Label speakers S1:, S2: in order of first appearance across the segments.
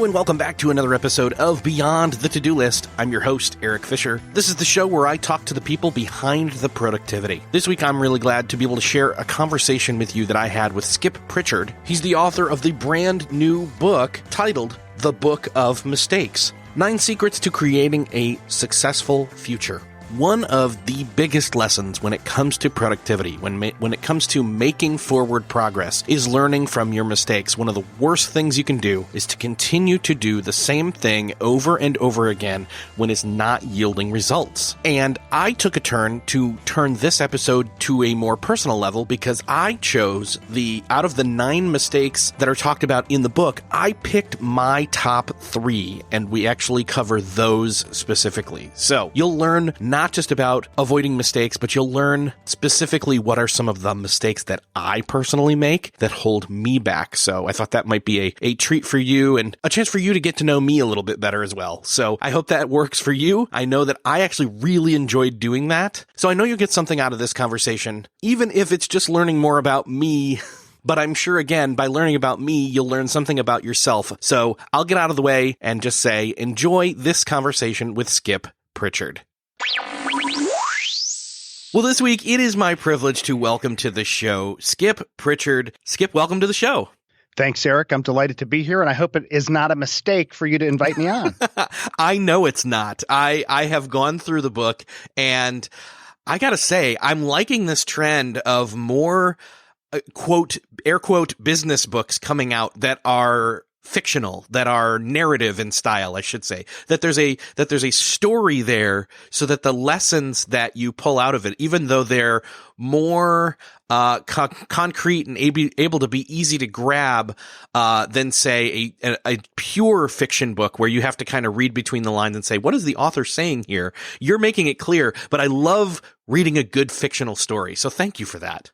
S1: Hello and welcome back to another episode of Beyond the To-Do List. I'm your host, Erik Fisher. This is the show where I talk to the people behind the productivity. This week, I'm really glad to be able to share a conversation with you that I had with Skip Prichard. He's the author of the brand new book titled The Book of Mistakes: 9 Secrets to Creating a Successful Future. One of the biggest lessons when it comes to productivity, when it comes to making forward progress, is learning from your mistakes. One of the worst things you can do is to continue to do the same thing over and over again when it's not yielding results. And I took a turn to turn this episode to a more personal level because I chose out of the 9 mistakes that are talked about in the book, I picked my top 3, and we actually cover those specifically. So you'll learn not just about avoiding mistakes, but you'll learn specifically what are some of the mistakes that I personally make that hold me back. So I thought that might be a treat for you and a chance for you to get to know me a little bit better as well. So I hope that works for you. I know that I actually really enjoyed doing that. So I know you'll get something out of this conversation, even if it's just learning more about me. But I'm sure, again, by learning about me, you'll learn something about yourself. So I'll get out of the way and just say, enjoy this conversation with Skip Prichard. Well, this week, it is my privilege to welcome to the show Skip Prichard. Skip, welcome to the show.
S2: Thanks, Erik. I'm delighted to be here, and I hope it is not a mistake for you to invite me on.
S1: I know it's not. I have gone through the book, and I got to say, I'm liking this trend of more, quote, air quote, business books coming out that are fictional, that are narrative in style, I should say, that there's a story there so that the lessons that you pull out of it, even though they're more concrete and able to be easy to grab than, say, a pure fiction book where you have to kind of read between the lines and say, what is the author saying here? You're making it clear, but I love reading a good fictional story. So thank you for that.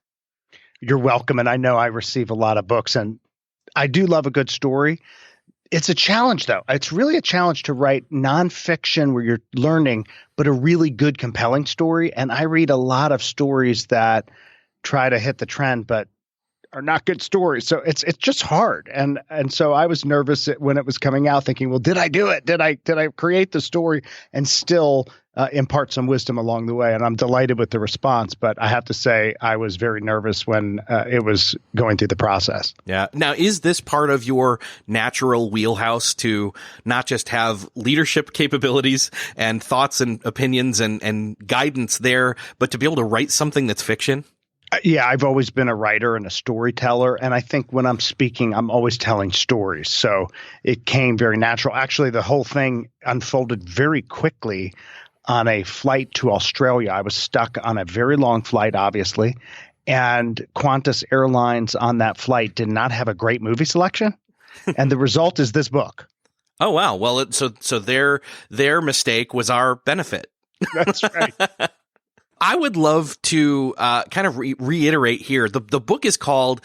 S2: You're welcome. And I know I receive a lot of books, and I do love a good story. It's a challenge, though. It's really a challenge to write nonfiction where you're learning, but a really good, compelling story. And I read a lot of stories that try to hit the trend, but are not good stories. So it's just hard. And so I was nervous when it was coming out, thinking, well, did I do it? Did I create the story and still impart some wisdom along the way? And I'm delighted with the response. But I have to say, I was very nervous when it was going through the process.
S1: Yeah. Now, is this part of your natural wheelhouse to not just have leadership capabilities and thoughts and opinions and guidance there, but to be able to write something that's fiction?
S2: Yeah, I've always been a writer and a storyteller. And I think when I'm speaking, I'm always telling stories. So it came very natural. Actually, the whole thing unfolded very quickly on a flight to Australia. I was stuck on a very long flight, obviously. And Qantas Airlines on that flight did not have a great movie selection. And the result is this book.
S1: Oh, wow. Well, so their mistake was our benefit.
S2: That's right.
S1: I would love to kind of reiterate here. The book is called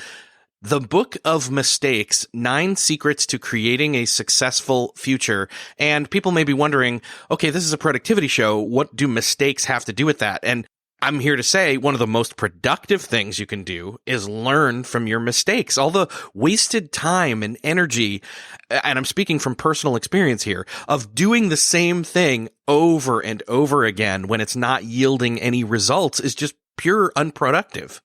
S1: The Book of Mistakes: 9 Secrets to Creating a Successful Future. And people may be wondering, okay, this is a productivity show. What do mistakes have to do with that? And I'm here to say one of the most productive things you can do is learn from your mistakes. All the wasted time and energy, and I'm speaking from personal experience here, of doing the same thing over and over again when it's not yielding any results is just pure unproductive.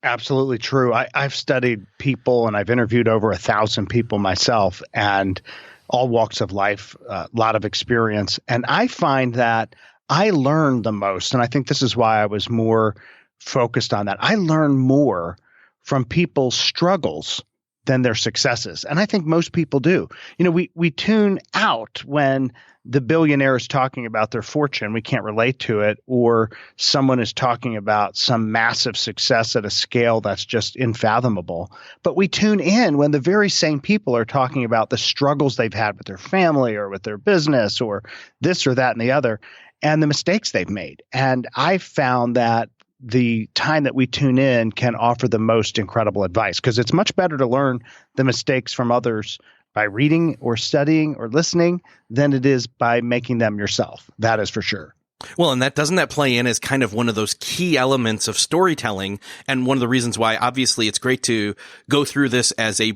S2: Absolutely true. I've studied people, and I've interviewed over 1,000 people myself, and all walks of life, a lot of experience. And I find that I learn the most, and I think this is why I was more focused on that. I learn more from people's struggles than their successes, and I think most people do. You know, we tune out when the billionaire is talking about their fortune. We can't relate to it, or someone is talking about some massive success at a scale that's just unfathomable. But we tune in when the very same people are talking about the struggles they've had with their family or with their business or this or that and the other, and the mistakes they've made. And I found that the time that we tune in can offer the most incredible advice, because it's much better to learn the mistakes from others by reading or studying or listening than it is by making them yourself. That is for sure.
S1: Well, and doesn't that play in as kind of one of those key elements of storytelling, and one of the reasons why obviously it's great to go through this as a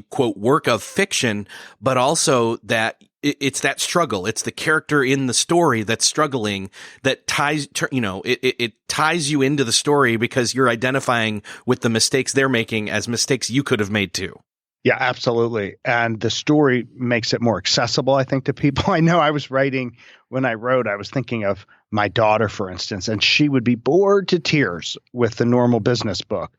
S1: quote work of fiction, but also that it's that struggle. It's the character in the story that's struggling that ties, it ties you into the story because you're identifying with the mistakes they're making as mistakes you could have made too.
S2: Yeah, absolutely. And the story makes it more accessible, I think, to people. I know when I wrote, I was thinking of my daughter, for instance, and she would be bored to tears with the normal business book,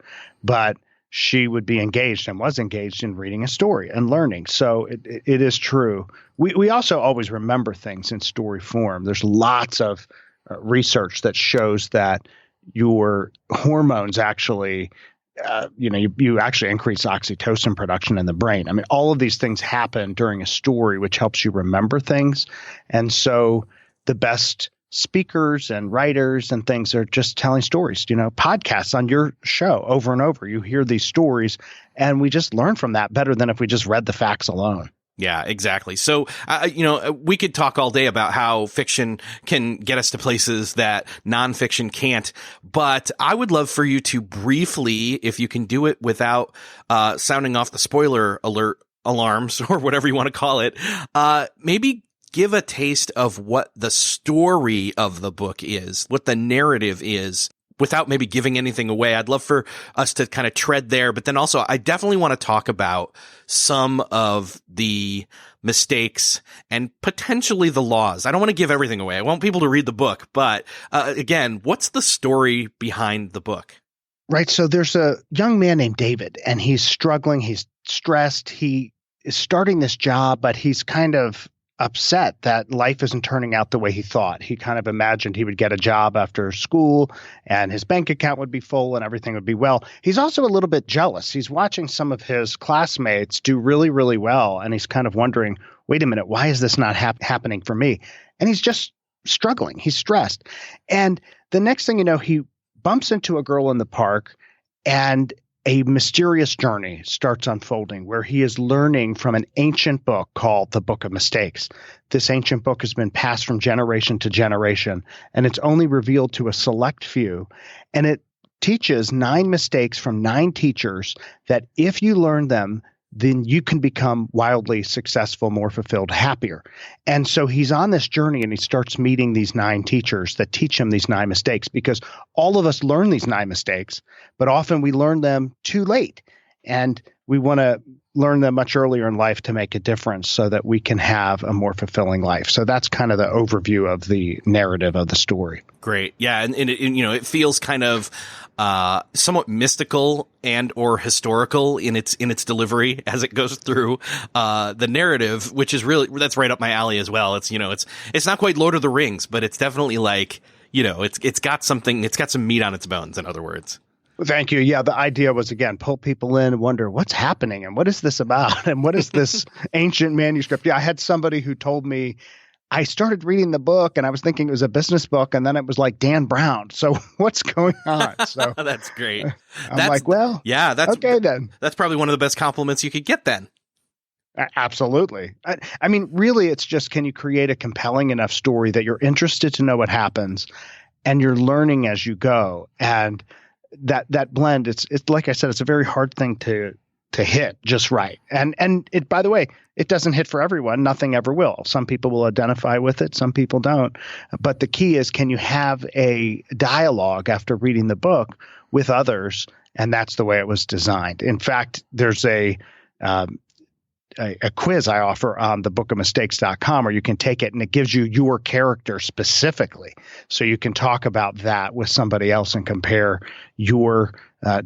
S2: but she would be engaged and was engaged in reading a story and learning. So it is true. We also always remember things in story form. There's lots of research that shows that your hormones actually you actually increase oxytocin production in the brain. I mean, all of these things happen during a story, which helps you remember things. And so the best speakers and writers and things are just telling stories, podcasts on your show over and over. You hear these stories and we just learn from that better than if we just read the facts alone.
S1: Yeah, exactly. So, we could talk all day about how fiction can get us to places that nonfiction can't, but I would love for you to briefly, if you can do it without sounding off the spoiler alert alarms or whatever you want to call it, maybe give a taste of what the story of the book is, what the narrative is, without maybe giving anything away. I'd love for us to kind of tread there, but then also I definitely want to talk about some of the mistakes and potentially the laws. I don't want to give everything away. I want people to read the book, but again, what's the story behind the book?
S2: Right. So there's a young man named David, and he's struggling. He's stressed. He is starting this job, but he's kind of upset that life isn't turning out the way he thought. He kind of imagined he would get a job after school and his bank account would be full and everything would be well. He's also a little bit jealous. He's watching some of his classmates do really, really well. And he's kind of wondering, wait a minute, why is this not happening for me? And he's just struggling. He's stressed. And the next thing you know, he bumps into a girl in the park, and a mysterious journey starts unfolding where he is learning from an ancient book called the Book of Mistakes. This ancient book has been passed from generation to generation, and it's only revealed to a select few. And it teaches 9 mistakes from 9 teachers that if you learn them, then you can become wildly successful, more fulfilled, happier. And so he's on this journey, and he starts meeting these 9 teachers that teach him these 9 mistakes, because all of us learn these 9 mistakes, but often we learn them too late. And we want to learn them much earlier in life to make a difference so that we can have a more fulfilling life. So that's kind of the overview of the narrative of the story.
S1: Great. Yeah. And it feels kind of somewhat mystical and or historical in its delivery as it goes through the narrative, which is really, that's right up my alley as well. It's not quite Lord of the Rings, but it's definitely like, it's got some meat on its bones, in other words.
S2: Thank you. Yeah, the idea was, again, pull people in and wonder what's happening and what is this about and what is this ancient manuscript. Yeah, I had somebody who told me, I started reading the book and I was thinking it was a business book, and then it was like Dan Brown. So what's going on? So
S1: that's great.
S2: I'm like, well,
S1: yeah, that's
S2: okay then.
S1: That's probably one of the best compliments you could get then.
S2: Absolutely. I mean, really, it's just, can you create a compelling enough story that you're interested to know what happens and you're learning as you go? And that blend, it's like I said, it's a very hard thing to hit just right. And it, by the way, it doesn't hit for everyone. Nothing ever will. Some people will identify with it. Some people don't. But the key is, can you have a dialogue after reading the book with others? And that's the way it was designed. In fact, there's a quiz I offer on the bookofmistakes.com where you can take it, and it gives you your character specifically. So you can talk about that with somebody else and compare your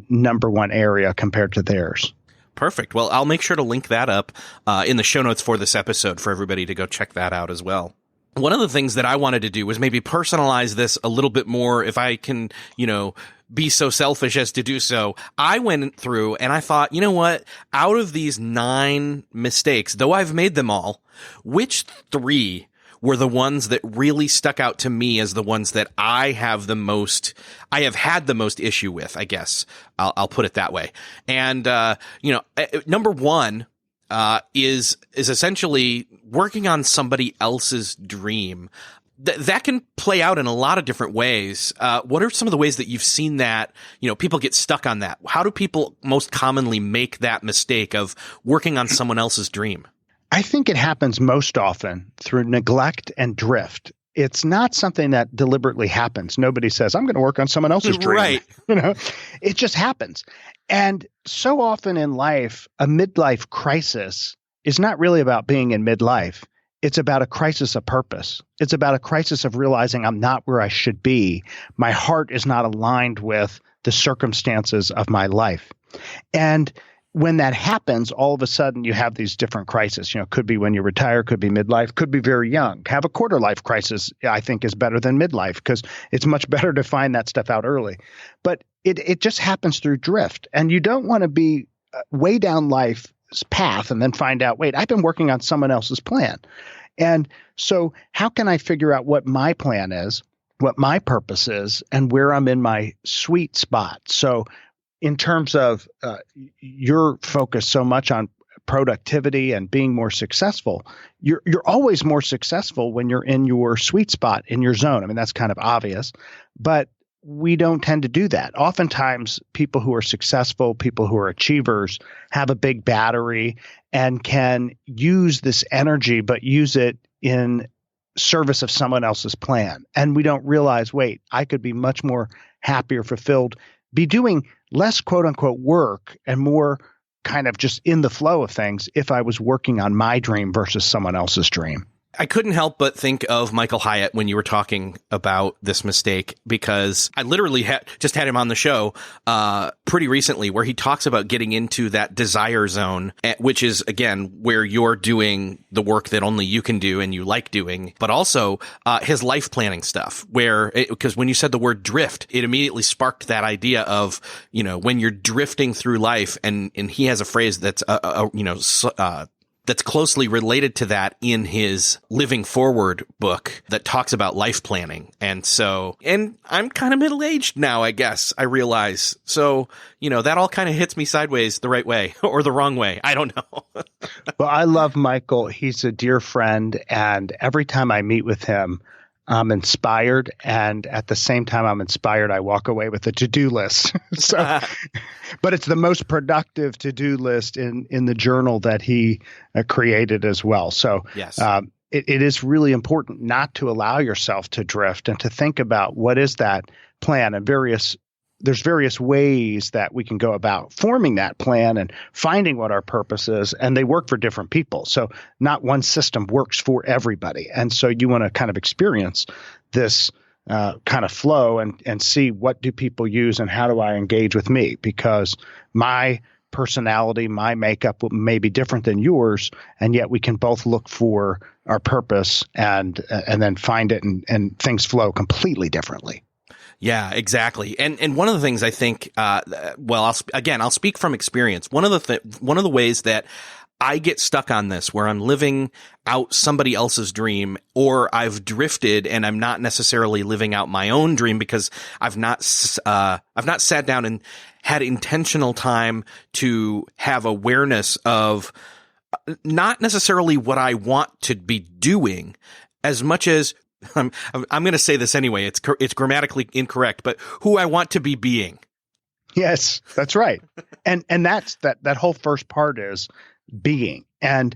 S2: number one area compared to theirs.
S1: Perfect. Well, I'll make sure to link that up in the show notes for this episode for everybody to go check that out as well. One of the things that I wanted to do was maybe personalize this a little bit more, if I can, be so selfish as to do so. I went through and I thought, you know what? Out of these 9 mistakes, though I've made them all, which 3 were the ones that really stuck out to me as the ones that I have had the most issue with, I guess. I'll put it that way. And, number 1 is essentially working on somebody else's dream. that can play out in a lot of different ways. What are some of the ways that you've seen that, people get stuck on that? How do people most commonly make that mistake of working on someone else's dream?
S2: I think it happens most often through neglect and drift. It's not something that deliberately happens. Nobody says, I'm going to work on someone else's dream.
S1: Right.
S2: It just happens. And so often in life, a midlife crisis is not really about being in midlife. It's about a crisis of purpose. It's about a crisis of realizing I'm not where I should be. My heart is not aligned with the circumstances of my life. And when that happens, all of a sudden you have these different crises. Could be when you retire, could be midlife, could be very young. Have a quarter life crisis, I think, is better than midlife because it's much better to find that stuff out early. But it just happens through drift. And you don't want to be way down life's path and then find out, wait, I've been working on someone else's plan. And so how can I figure out what my plan is, what my purpose is, and where I'm in my sweet spot? So in terms of you're focused so much on productivity and being more successful, you're always more successful when you're in your sweet spot, in your zone. I mean, that's kind of obvious, but we don't tend to do that. Oftentimes, people who are successful, people who are achievers, have a big battery and can use this energy, but use it in service of someone else's plan. And we don't realize, wait, I could be much more happier, fulfilled, be doing less quote unquote work and more kind of just in the flow of things if I was working on my dream versus someone else's dream.
S1: I couldn't help but think of Michael Hyatt when you were talking about this mistake, because I literally just had him on the show pretty recently, where he talks about getting into that desire zone, which is, again, where you're doing the work that only you can do and you like doing, but also his life planning stuff, because when you said the word drift, it immediately sparked that idea of, when you're drifting through life, and he has a phrase that's, that's closely related to that in his Living Forward book that talks about life planning. And I'm kind of middle-aged now, I guess, I realize. So, that all kind of hits me sideways the right way or the wrong way. I don't know.
S2: Well, I love Michael. He's a dear friend. And every time I meet with him, I'm inspired. And at the same time I'm inspired, I walk away with a to-do list. But it's the most productive to-do list in the journal that he created as well. So
S1: yes.
S2: It is really important not to allow yourself to drift and to think about what is that plan, and there's various ways that we can go about forming that plan and finding what our purpose is, and they work for different people. So not one system works for everybody. And so you want to kind of experience this kind of flow and see what do people use and how do I engage with me, because my personality, my makeup may be different than yours, and yet we can both look for our purpose and then find it, and things flow completely differently.
S1: Yeah, exactly. And one of the things I think, I'll speak from experience. One of the ways that I get stuck on this, where I'm living out somebody else's dream, or I've drifted and I'm not necessarily living out my own dream because I've not sat down and had intentional time to have awareness of not necessarily what I want to be doing as much as I'm going to say this anyway. It's grammatically incorrect, but who I want to be being.
S2: Yes, that's right. And that's that whole first part is being. And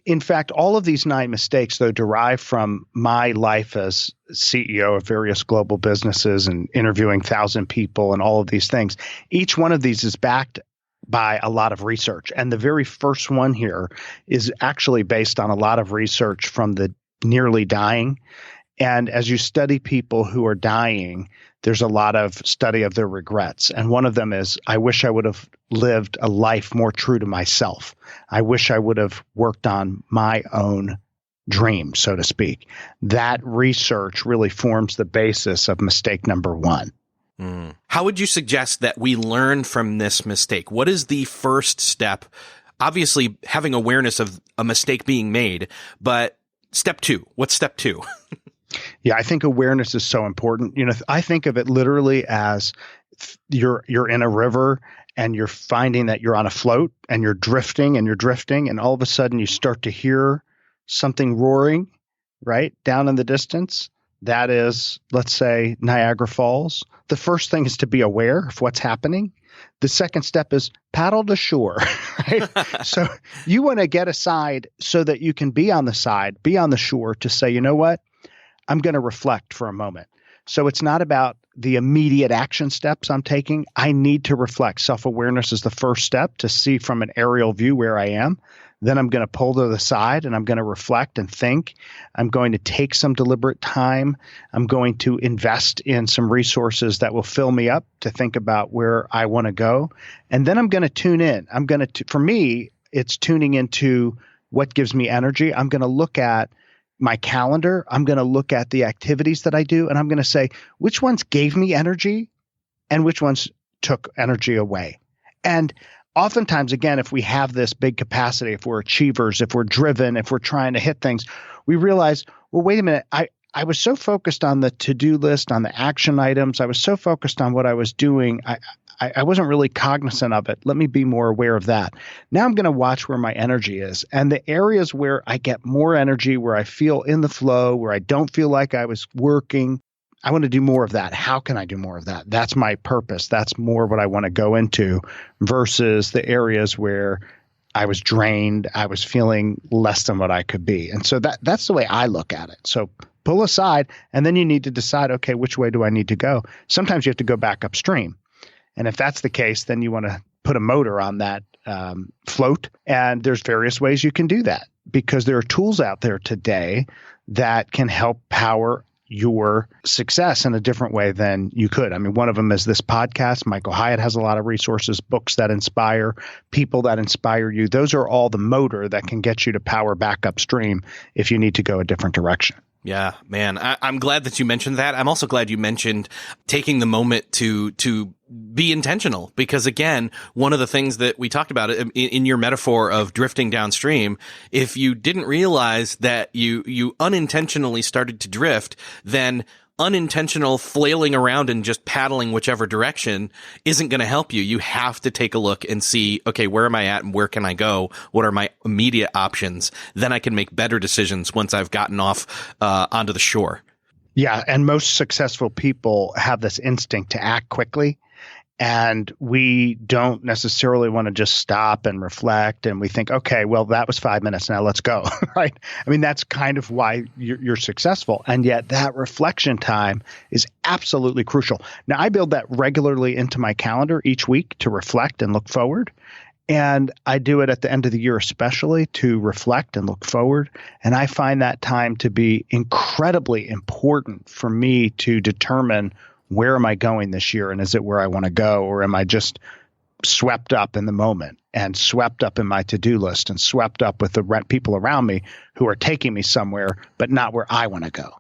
S2: in fact, all of these 9 mistakes, though, derive from my life as CEO of various global businesses and interviewing 1,000 people and all of these things. Each one of these is backed by a lot of research. And the very first one here is actually based on a lot of research from the nearly dying. And as you study people who are dying, there's a lot of study of their regrets. And one of them is, I wish I would have lived a life more true to myself. I wish I would have worked on my own dream, so to speak. That research really forms the basis of mistake number 1.
S1: How would you suggest that we learn from this mistake? What is the first step? Obviously, having awareness of a mistake being made, but step 2, what's step 2?
S2: Yeah, I think awareness is so important. I think of it literally as you're in a river and you're finding that you're on a float and you're drifting and all of a sudden you start to hear something roaring right? Down in the distance. That is, let's say, Niagara Falls. The first thing is to be aware of what's happening. The second step is paddle to shore, right? So you want to get aside so that you can be on the side, be on the shore to say, you know what? I'm going to reflect for a moment. So it's not about the immediate action steps I'm taking. I need to reflect. Self-awareness is the first step to see from an aerial view where I am. Then I'm going to pull to the side and I'm going to reflect and think. I'm going to take some deliberate time. I'm going to invest in some resources that will fill me up to think about where I want to go. And then I'm going to tune in. For me, it's tuning into what gives me energy. I'm going to look at my calendar. I'm going to look at the activities that I do, and I'm going to say, which ones gave me energy and which ones took energy away. And oftentimes, again, if we have this big capacity, if we're achievers, if we're driven, if we're trying to hit things, we realize, well, wait a minute, I was so focused on the to-do list, on the action items. I was so focused on what I was doing. I wasn't really cognizant of it. Let me be more aware of that. Now I'm going to watch where my energy is. And the areas where I get more energy, where I feel in the flow, where I don't feel like I was working, I want to do more of that. How can I do more of that? That's my purpose. That's more what I want to go into versus the areas where I was drained. I was feeling less than what I could be. And so that's the way I look at it. So pull aside, and then you need to decide, okay, which way do I need to go? Sometimes you have to go back upstream. And if that's the case, then you want to put a motor on that float. And there's various ways you can do that because there are tools out there today that can help power your success in a different way than you could. I mean, one of them is this podcast. Michael Hyatt has a lot of resources, books that inspire, people that inspire you. Those are all the motor that can get you to power back upstream if you need to go a different direction.
S1: Yeah, man, I'm glad that you mentioned that. I'm also glad you mentioned taking the moment to be intentional, because again, one of the things that we talked about in your metaphor of drifting downstream, if you didn't realize that you unintentionally started to drift, then unintentional flailing around and just paddling whichever direction isn't going to help you. You have to take a look and see, okay, where am I at and where can I go? What are my immediate options? Then I can make better decisions once I've gotten off onto the shore.
S2: Yeah. And most successful people have this instinct to act quickly. And we don't necessarily want to just stop and reflect. And we think, okay, well, that was 5 minutes. Now let's go. Right. I mean, that's kind of why you're successful. And yet that reflection time is absolutely crucial. Now, I build that regularly into my calendar each week to reflect and look forward. And I do it at the end of the year, especially to reflect and look forward. And I find that time to be incredibly important for me to determine, where am I going this year? And is it where I want to go? Or am I just swept up in the moment and swept up in my to-do list and swept up with the people around me who are taking me somewhere, but not where I want to go?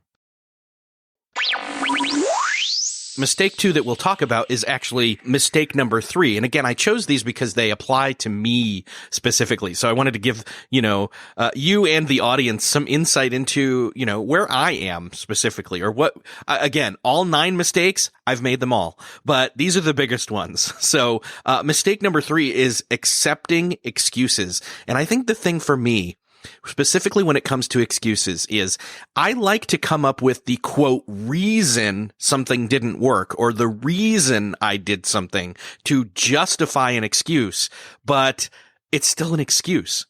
S1: Mistake 2 that we'll talk about is actually mistake number 3. And again, I chose these because they apply to me specifically. So I wanted to give, you and the audience some insight into, where I am specifically, or what, again, all 9 mistakes, I've made them all, but these are the biggest ones. So, mistake number 3 is accepting excuses. And I think the thing for me, specifically when it comes to excuses, is I like to come up with the quote reason something didn't work or the reason I did something to justify an excuse, but it's still an excuse.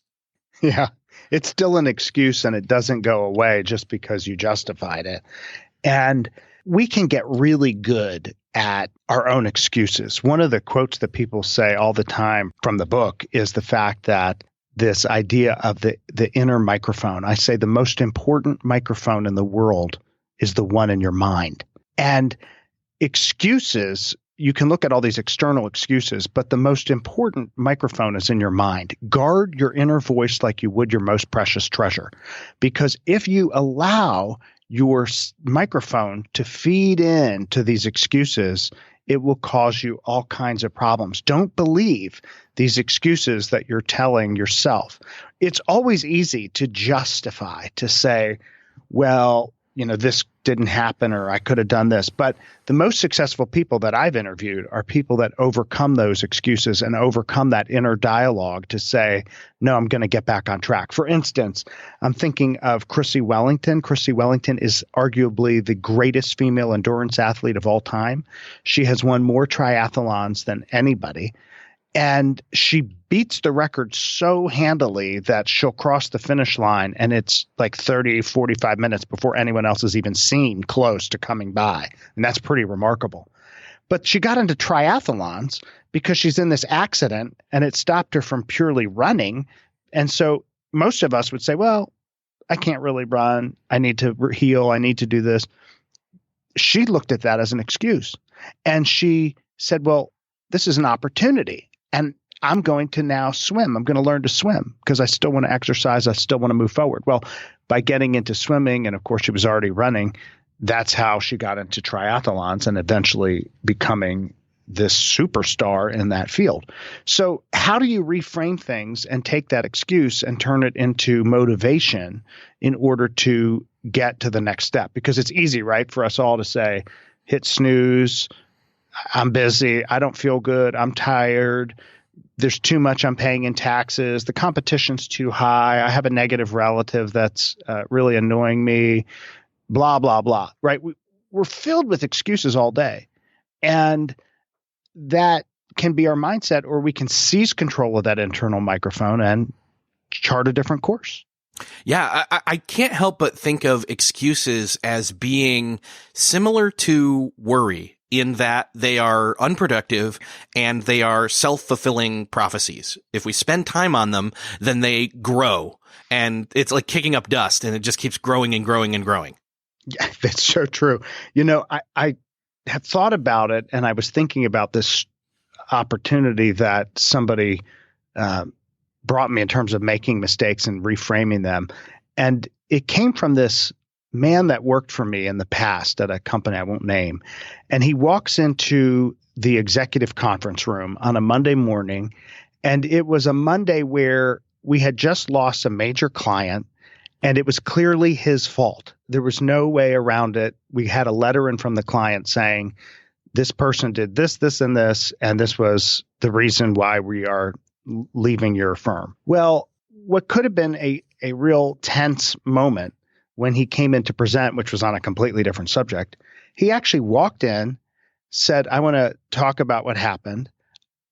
S2: Yeah, it's still an excuse and it doesn't go away just because you justified it. And we can get really good at our own excuses. One of the quotes that people say all the time from the book is the fact that this idea of the inner microphone. I say the most important microphone in the world is the one in your mind. And excuses, you can look at all these external excuses, but the most important microphone is in your mind. Guard your inner voice like you would your most precious treasure. Because if you allow your microphone to feed in to these excuses, it will cause you all kinds of problems. Don't believe these excuses that you're telling yourself. It's always easy to justify, to say, well, this didn't happen or I could have done this. But the most successful people that I've interviewed are people that overcome those excuses and overcome that inner dialogue to say, no, I'm going to get back on track. For instance, I'm thinking of Chrissy Wellington. Chrissy Wellington is arguably the greatest female endurance athlete of all time. She has won more triathlons than anybody. And she beats the record so handily that she'll cross the finish line and it's like 30, 45 minutes before anyone else is even seen close to coming by. And that's pretty remarkable. But she got into triathlons because she's in this accident and it stopped her from purely running. And so most of us would say, well, I can't really run. I need to heal. I need to do this. She looked at that as an excuse. And she said, well, this is an opportunity. And I'm going to now swim. I'm going to learn to swim because I still want to exercise. I still want to move forward. Well, by getting into swimming, and of course she was already running, that's how she got into triathlons and eventually becoming this superstar in that field. So how do you reframe things and take that excuse and turn it into motivation in order to get to the next step? Because it's easy, right, for us all to say, hit snooze, I'm busy, I don't feel good, I'm tired, there's too much I'm paying in taxes, the competition's too high, I have a negative relative that's really annoying me, blah, blah, blah, right? We're filled with excuses all day. And that can be our mindset, or we can seize control of that internal microphone and chart a different course.
S1: Yeah, I can't help but think of excuses as being similar to worry in that they are unproductive and they are self-fulfilling prophecies. If we spend time on them, then they grow, and it's like kicking up dust and it just keeps growing and growing and growing.
S2: Yeah, that's so true. I have thought about it, and I was thinking about this opportunity that somebody brought me in terms of making mistakes and reframing them. And it came from this man that worked for me in the past at a company I won't name. And he walks into the executive conference room on a Monday morning. And it was a Monday where we had just lost a major client, and it was clearly his fault. There was no way around it. We had a letter in from the client saying, this person did this, this, and this was the reason why we are leaving your firm. Well, what could have been a real tense moment when he came in to present, which was on a completely different subject, he actually walked in, said, I want to talk about what happened.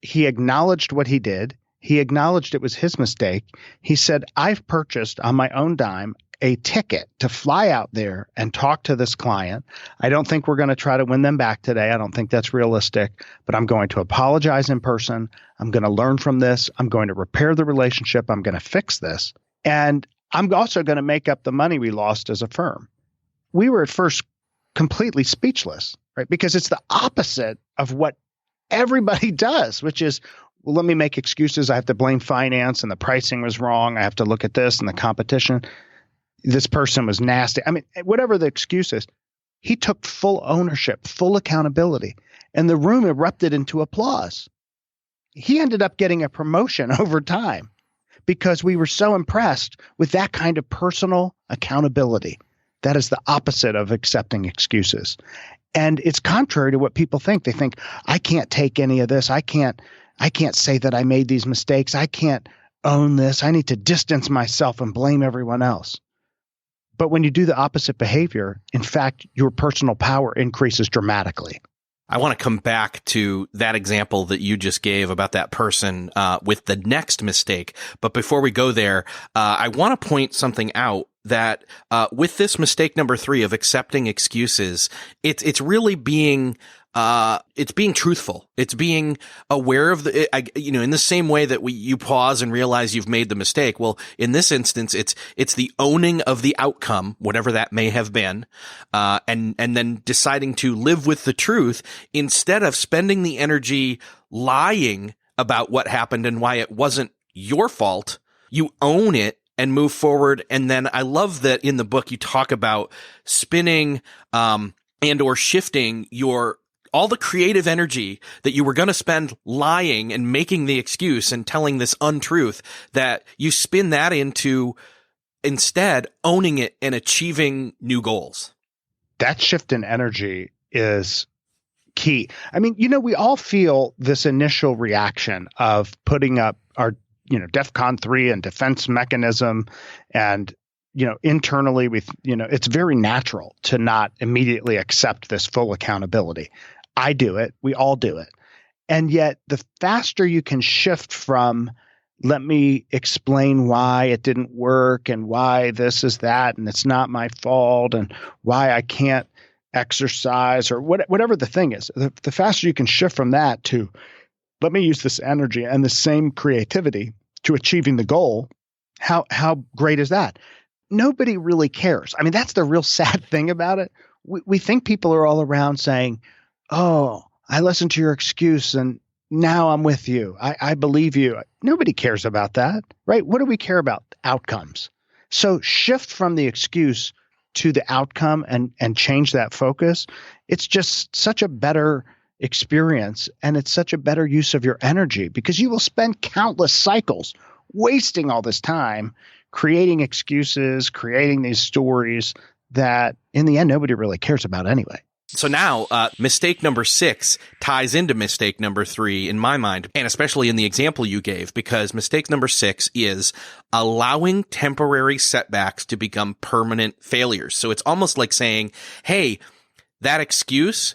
S2: He acknowledged what he did. He acknowledged it was his mistake. He said, I've purchased on my own dime a ticket to fly out there and talk to this client. I don't think we're going to try to win them back today. I don't think that's realistic, but I'm going to apologize in person. I'm going to learn from this. I'm going to repair the relationship. I'm going to fix this. And I'm also going to make up the money we lost as a firm. We were at first completely speechless, right? Because it's the opposite of what everybody does, which is, well, let me make excuses. I have to blame finance and the pricing was wrong. I have to look at this and the competition. This person was nasty. I mean, whatever the excuse is, he took full ownership, full accountability, and the room erupted into applause. He ended up getting a promotion over time because we were so impressed with that kind of personal accountability. That is the opposite of accepting excuses. And it's contrary to what people think. They think, I can't take any of this. I can't say that I made these mistakes. I can't own this. I need to distance myself and blame everyone else. But when you do the opposite behavior, in fact, your personal power increases dramatically.
S1: I want to come back to that example that you just gave about that person with the next mistake. But before we go there, I want to point something out that with this mistake number 3 of accepting excuses, it's really being it's being truthful. It's being aware of in the same way that you pause and realize you've made the mistake. Well, in this instance, it's the owning of the outcome, whatever that may have been, and then deciding to live with the truth instead of spending the energy lying about what happened and why it wasn't your fault. You own it and move forward. And then I love that in the book you talk about spinning and or shifting all the creative energy that you were going to spend lying and making the excuse and telling this untruth, that you spin that into instead owning it and achieving new goals.
S2: that shift in energy is key. I mean, we all feel this initial reaction of putting up our, DEFCON 3 and defense mechanism. And, internally, it's very natural to not immediately accept this full accountability. I do it. We all do it. And yet the faster you can shift from, let me explain why it didn't work and why this is that, and it's not my fault, and why I can't exercise or whatever the thing is, the faster you can shift from that to, let me use this energy and the same creativity to achieving the goal. How great is that? Nobody really cares. I mean, that's the real sad thing about it. We think people are all around saying, oh, I listened to your excuse and now I'm with you. I believe you. Nobody cares about that, right? What do we care about? Outcomes. So shift from the excuse to the outcome and change that focus. It's just such a better experience, and it's such a better use of your energy, because you will spend countless cycles wasting all this time creating excuses, creating these stories that in the end nobody really cares about anyway.
S1: So now, mistake number 6 ties into mistake number 3 in my mind, and especially in the example you gave, because mistake number 6 is allowing temporary setbacks to become permanent failures. So it's almost like saying, hey, that excuse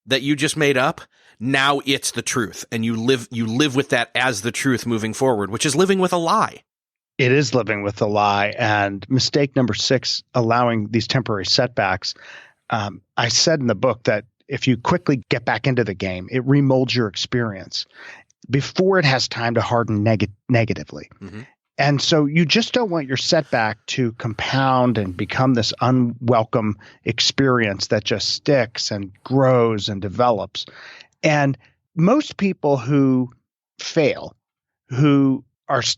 S1: that you just made up, now it's the truth. And you live with that as the truth moving forward, which is living with a lie.
S2: It is living with a lie. And mistake number 6, allowing these temporary setbacks. I said in the book that if you quickly get back into the game, it remolds your experience before it has time to harden negatively. Mm-hmm. And so you just don't want your setback to compound and become this unwelcome experience that just sticks and grows and develops. And most people who fail, who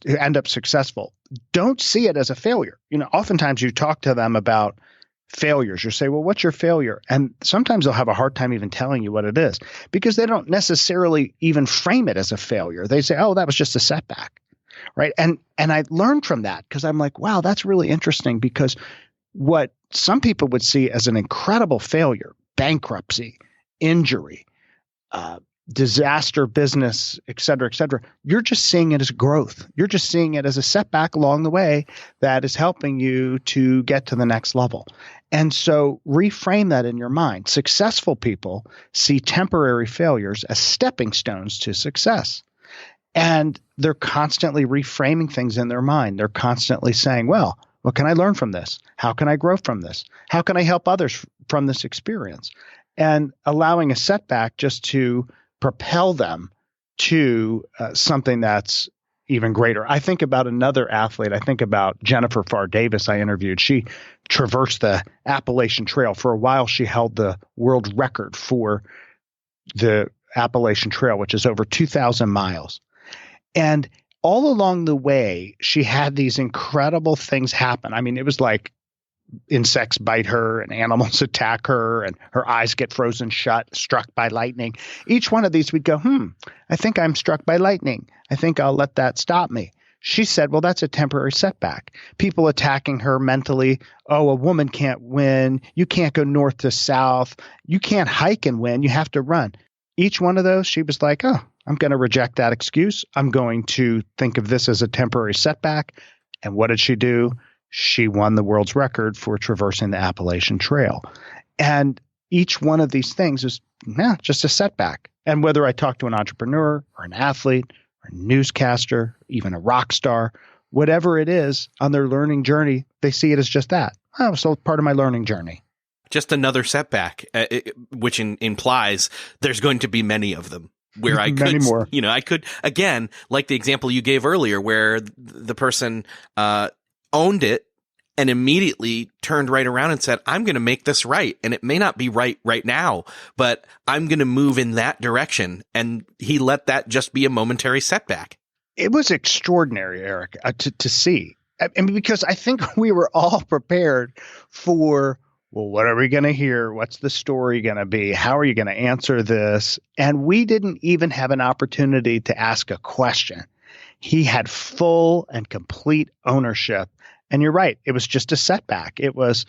S2: end up successful, don't see it as a failure. Oftentimes you talk to them about failures. You say, well, what's your failure? And sometimes they'll have a hard time even telling you what it is, because they don't necessarily even frame it as a failure. They say, oh, that was just a setback, right? And I learned from that, because I'm like, wow, that's really interesting, because what some people would see as an incredible failure, bankruptcy, injury, disaster, business, et cetera, you're just seeing it as growth. You're just seeing it as a setback along the way that is helping you to get to the next level. And so reframe that in your mind. Successful people see temporary failures as stepping stones to success. And they're constantly reframing things in their mind. They're constantly saying, well, what can I learn from this? How can I grow from this? How can I help others from this experience? And allowing a setback just to propel them to something that's even greater. I think about another athlete. I think about Jennifer Farr Davis I interviewed. She traversed the Appalachian Trail. For a while, she held the world record for the Appalachian Trail, which is over 2,000 miles. And all along the way, she had these incredible things happen. I mean, it was like insects bite her and animals attack her and her eyes get frozen shut, struck by lightning. Each one of these we'd go, I think I'm struck by lightning. I think I'll let that stop me. She said, well, that's a temporary setback. People attacking her mentally. Oh, a woman can't win. You can't go north to south. You can't hike and win. You have to run. Each one of those, she was like, oh, I'm going to reject that excuse. I'm going to think of this as a temporary setback. And what did she do? She won the world's record for traversing the Appalachian Trail. And each one of these things is just a setback. And whether I talk to an entrepreneur or an athlete or a newscaster, even a rock star, whatever it is on their learning journey, they see it as just that. Oh, so part of my learning journey.
S1: Just another setback, which implies there's going to be many of them. Where I could,
S2: more.
S1: I could, again, like the example you gave earlier, where the person owned it and immediately turned right around and said, I'm going to make this right. And it may not be right now, but I'm going to move in that direction. And he let that just be a momentary setback.
S2: It was extraordinary, Eric, to see. I mean, because I think we were all prepared for, well, what are we going to hear? What's the story going to be? How are you going to answer this? And we didn't even have an opportunity to ask a question. He had full and complete ownership. And you're right. It was just a setback. It was,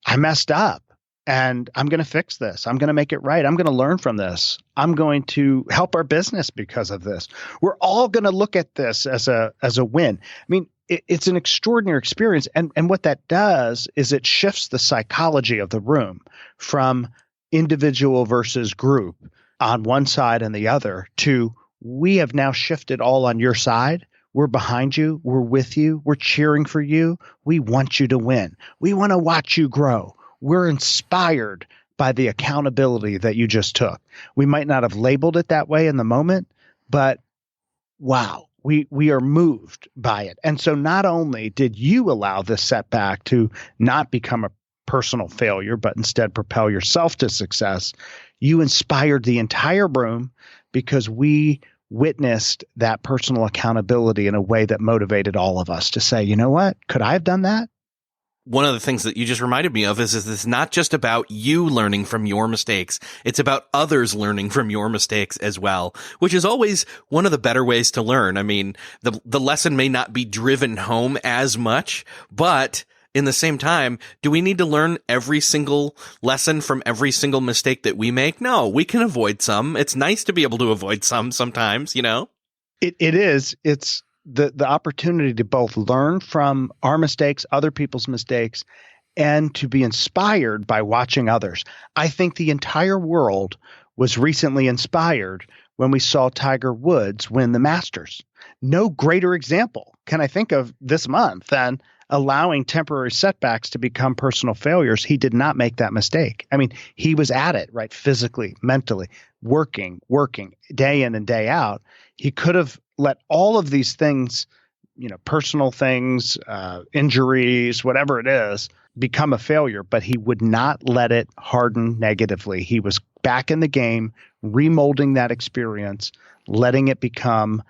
S2: I messed up. and I'm going to fix this. I'm going to make it right. I'm going to learn from this. I'm going to help our business because of this. We're all going to look at this as a win. I mean, it's an extraordinary experience. And what that does is it shifts the psychology of the room from individual versus group on one side and the other to we have now shifted all on your side. We're behind you. We're with you. We're cheering for you. We want you to win. We want to watch you grow. We're inspired by the accountability that you just took. We might not have labeled it that way in the moment, but wow, we are moved by it. And so not only did you allow this setback to not become a personal failure, but instead propel yourself to success, you inspired the entire room because we witnessed that personal accountability in a way that motivated all of us to say, you know what, could I have done that?
S1: One of the things that you just reminded me of is it's not just about you learning from your mistakes. It's about others learning from your mistakes as well, which is always one of the better ways to learn. I mean, the lesson may not be driven home as much, but in the same time, do we need to learn every single lesson from every single mistake that we make? No, we can avoid some. It's nice to be able to avoid some sometimes, you know?
S2: It is. It's the opportunity to both learn from our mistakes, other people's mistakes, and to be inspired by watching others. I think the entire world was recently inspired when we saw Tiger Woods win the Masters. No greater example can I think of this month than allowing temporary setbacks to become personal failures. He did not make that mistake. I mean, he was at it, right? Physically, mentally, working day in and day out. He could have let all of these things, personal things, injuries, whatever it is, become a failure, but he would not let it harden negatively. He was back in the game, remolding that experience, letting it become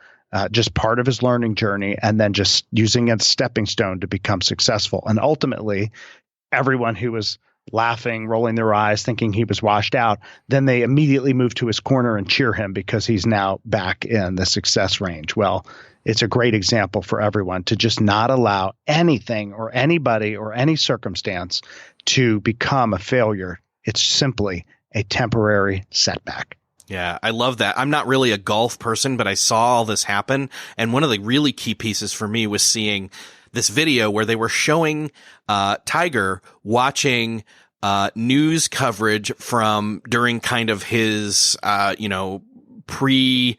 S2: just part of his learning journey, and then just using it as a stepping stone to become successful. And ultimately, everyone who was laughing, rolling their eyes, thinking he was washed out, then they immediately move to his corner and cheer him because he's now back in the success range. Well, it's a great example for everyone to just not allow anything or anybody or any circumstance to become a failure. It's simply a temporary setback.
S1: Yeah, I love that. I'm not really a golf person, but I saw all this happen. And one of the really key pieces for me was seeing this video where they were showing Tiger watching news coverage from during kind of his pre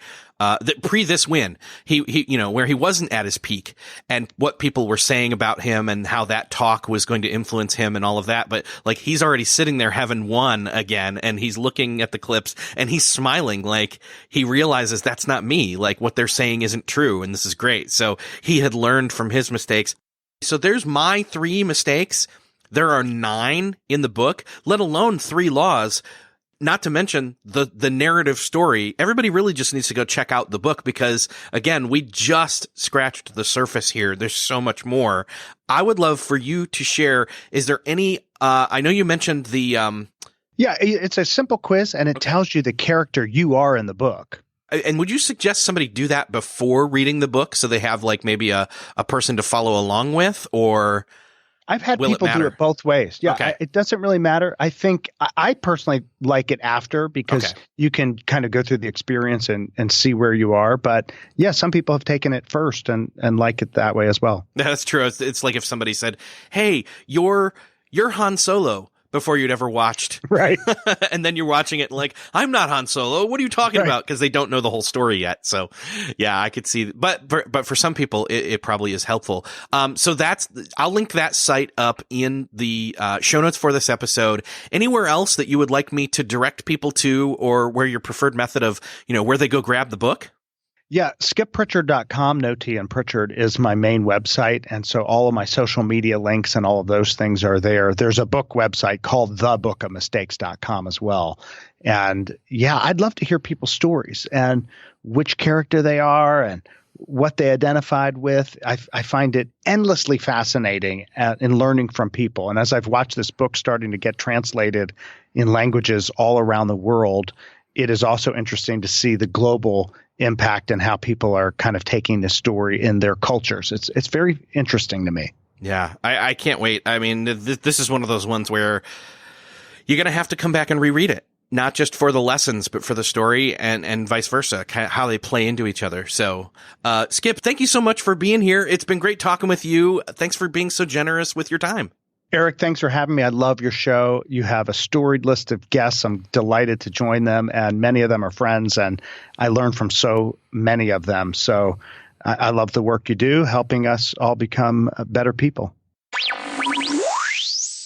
S1: this win, he where he wasn't at his peak, and what people were saying about him and how that talk was going to influence him and all of that. But like, he's already sitting there having won again, and he's looking at the clips and he's smiling, like he realizes that's not me. Like, what they're saying isn't true, and this is great. So he had learned from his mistakes. So there's my 3 mistakes. There are 9 in the book, let alone 3 laws. Not to mention the narrative story. Everybody really just needs to go check out the book because, again, we just scratched the surface here. There's so much more. I would love for you to share. Is there any, I know you mentioned the,
S2: Yeah, it's a simple quiz and it tells you the character you are in the book.
S1: And would you suggest somebody do that before reading the book so they have like maybe a person to follow along with, or
S2: I've had people do it both ways. Yeah,
S1: okay.
S2: It doesn't really matter. I think I personally like it after because you can kind of go through the experience and see where you are. But yeah, some people have taken it first and like it that way as well.
S1: That's true. It's like if somebody said, "Hey, you're Han Solo," before you'd ever watched.
S2: Right.
S1: And then you're watching it like, I'm not Han Solo. What are you talking about? Because they don't know the whole story yet. So yeah, I could see. But for some people, it probably is helpful. So I'll link that site up in the show notes for this episode. Anywhere else that you would like me to direct people to, or where your preferred method of, where they go grab the book?
S2: Yeah, skipprichard.com, no T in Prichard, is my main website. And so all of my social media links and all of those things are there. There's a book website called thebookofmistakes.com as well. And yeah, I'd love to hear people's stories and which character they are and what they identified with. I find it endlessly fascinating in learning from people. And as I've watched this book starting to get translated in languages all around the world, it is also interesting to see the global impact and how people are kind of taking this story in their cultures. It's very interesting to me.
S1: Yeah, I can't wait. I mean, this is one of those ones where, you're going to have to come back and reread it. Not just for the lessons, but for the story and vice versa, how they play into each other. So, Skip, thank you so much for being here. It's been great talking with you. Thanks for being so generous with your time.
S2: Erik, thanks for having me. I love your show. You have a storied list of guests. I'm delighted to join them, and many of them are friends, and I learn from so many of them. So I love the work you do, helping us all become better people.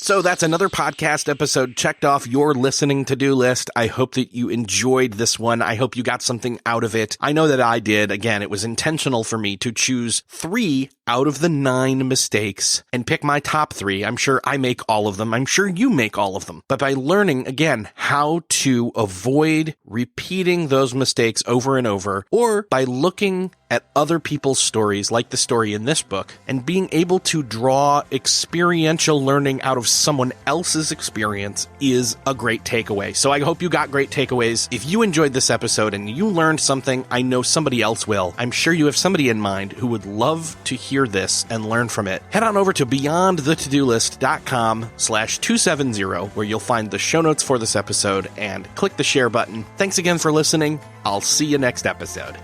S1: So that's another podcast episode checked off your listening to-do list. I hope that you enjoyed this one. I hope you got something out of it. I know that I did. Again, it was intentional for me to choose 3 out of the 9 mistakes and pick my top 3. I'm sure I make all of them. I'm sure you make all of them. But by learning, again, how to avoid repeating those mistakes over and over, or by looking at other people's stories, like the story in this book, and being able to draw experiential learning out of someone else's experience is a great takeaway. So I hope you got great takeaways. If you enjoyed this episode and you learned something, I know somebody else will. I'm sure you have somebody in mind who would love to hear this and learn from it. Head on over to beyondthetodolist.com/270, where you'll find the show notes for this episode, and click the share button. Thanks again for listening. I'll see you next episode.